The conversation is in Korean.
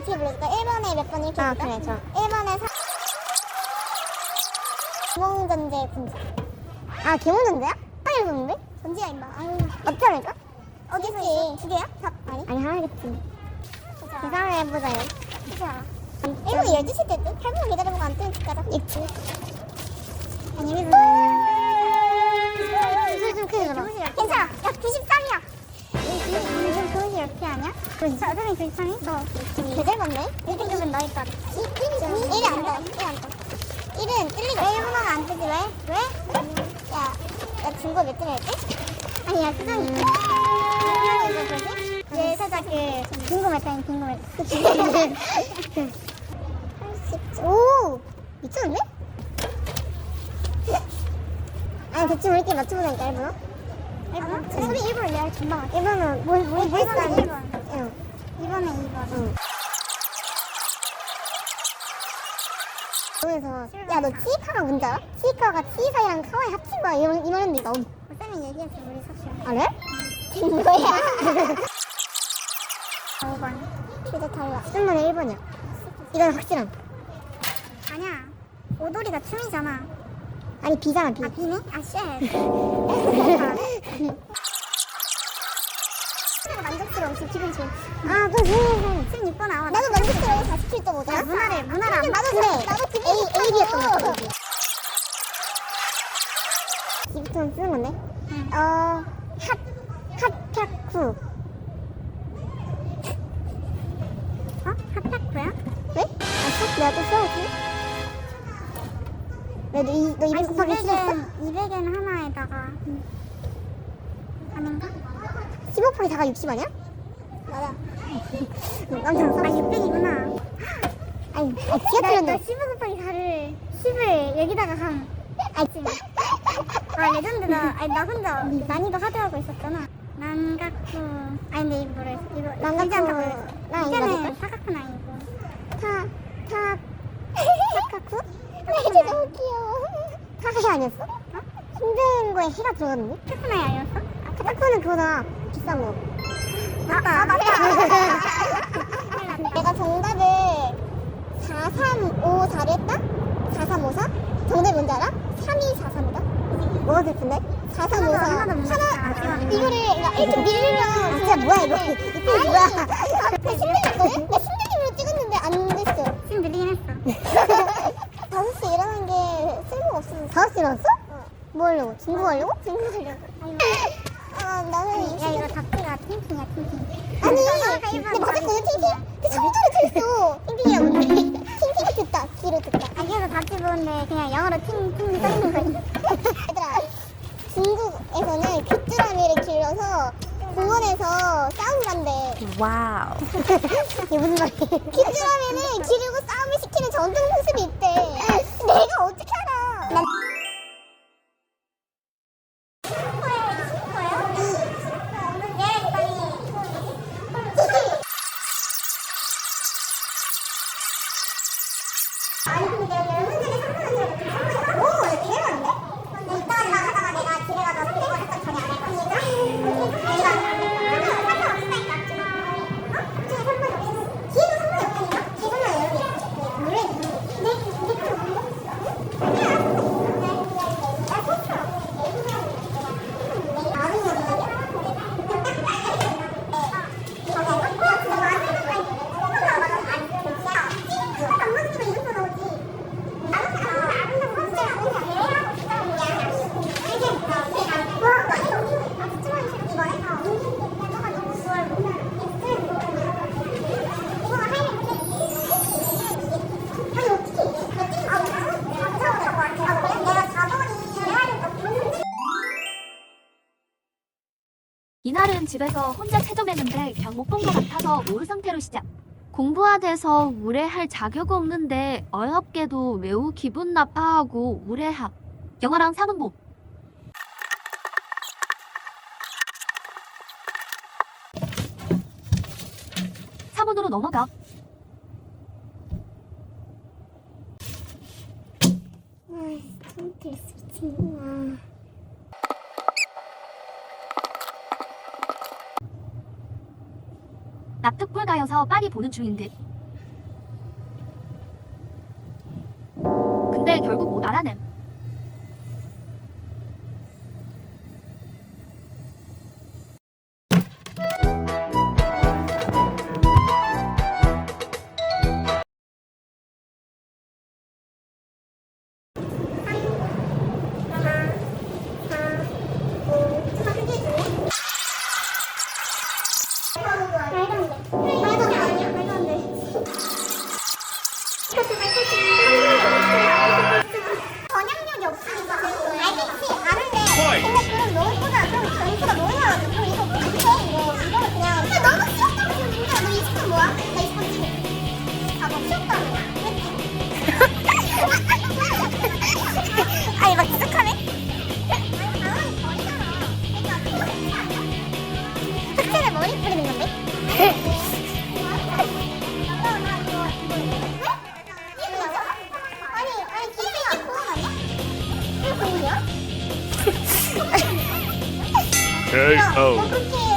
어떻게 불러줄까? 1번에 몇 번 이렇게 해볼까? 그래, 좋아. 1번에 김홍전제 군자. 김홍전자야? 하나 읽었는데? 전지야 임마. 아유. 어떻게 할까? 어딨지? 두 개야? 답 아니? 아니, 하나겠지. 계산을 해보자요. 보자. 1분 12시 때 듯? 8분 기다려보고 안 뜨면 집 가자. 있지. 아니 여기서 좀 크게 들어. 괜찮아. 야 93이야. 요즘 교무실 이렇게 하냐? 선생님 93이? 너 개잘 봤네? 1등급은 너일 것 같아. 1이 안 떠. 1이 안 떠. 1은 뜰 리가 1분만 안 뜨지 왜? 왜? 야 중고 몇 등을 했지? 아니 야 수정이 수정이가 뭐지? 얘 살짝 궁금했다니 궁금했다. 80점. 오! 미쳤는데? 아니, 대충 우리끼리 맞춰보자니까, 일본어? 1번. 우리 1번을 내가 전방할게. 일본은 뭐 있어? 1번은 1번. 응. 2번은 2번. 응. 그러면서, 야, 너 치이카가 뭔지 알아? 치이카가 치이사이랑 카와이 합친 거야. 이말했는데, 나 쌤이 얘기했어 우리 수업. 아, 그래? 뭐야? 5번. 둘다 달라. 10번에 1번이야. 이건 확실함. 아니야. 오돌이가 춤이잖아. 아니, B잖아, B. 아 비니? 아 쉣. 만족스러워. 지금 기분 좋아. 또 조용히 16번 나와. 나도 만족스러워. 47.5점. 야, 문화를 안 나도 그래. 그래. 나도 기분 A, B였던 것 같아. 좋다고. B부터는 쓰는 건데? 응. 핫팍쿠. 핫팩트야? 왜? 내가 또 써야지. 왜, 너 200 곱하기 7했어? 200엔 하나에다가 아닌가? 15 곱하기 4가 60 아니야? 맞아. 깜짝 놀랐어. 600이구나. 아니, B가 나 틀렸네. 15 곱하기 4를 10을 여기다가 함. 지금. 와 레전드다. 아니 나 혼자 난이도 하드하고 있었잖아. 난가쿠. 아니 근데 이거 모르겠어. 이거 난가쿠. 이제 한다고 그랬어. 나 이거 이제는 맞을걸? 사카쿠는 아니고. 타카쿠? 이게 너무 귀여워. 타카시 아니었어? 힘든 거에 해가 들어갔는데? 사카쿠나이 아니었어? 타카쿠는 그거다. 비싼 거. 맞다. 내가 정답을 4354를 했다? 4354? 정답이 뭔지 알아? 3243이다? 뭐가 슬픈데? 4354 하나도 못 맞췄다. 이거를 이렇게 밀면 진짜 뭐야 이거 이게 뭐야 나 신대렸거든? 나 신대님으로 찍었는데 안 됐어 지금 밀리긴 했어. 5시에 일어난 게 쓸모가 없어서 5시에 일어났어? 뭐 하려고? 중국 하려고? 중국 하려고 나는 야 이거 답지가 팅팅이야 팅팅. 아니 근데 맞았거든 팅팅? 근데 청주를 틀렸어 팅팅이라고 팅팅이 듣다 귀로 듣다 아 그래서 답지 보는데 그냥 영어로 팅팅 써있는 거지. 얘들아 중국에서는 귀뚜라미를 길러서 공원에서 싸움을 한대 와우. 이게 무슨 말이야 귀뚜라미를 기르고 싸움을 시키는 전통 모습이 있대 내가 어떻게 알아 난 이날은 집에서 혼자 체조했는데 경못 본 것 같아서 모르 상태로 시작. 공부하돼서 무례할 자격 없는데 어이없게도 매우 기분 나빠하고 무례함. 영어랑 사문법. 사문으로 넘어가. 납득 불가여서 빨리 보는 중인 듯. 근데 결국 못 알아냄. 번역력이 없으니까 알겠지 아는데 근데 그럼 너보다 좀 점수가 너무 많아서 이거 못해 이거는 그냥 근데 너무 쉬웠다고 생각해. 너 20분 뭐야? 나 20분 찍어. 아, 뭐 쉬웠다고 아니 막 기특하네. 흑채를 머리 뿌리는 건데? 아니 기생이 그거 아니야? 그게 공이야? KO. 어떻게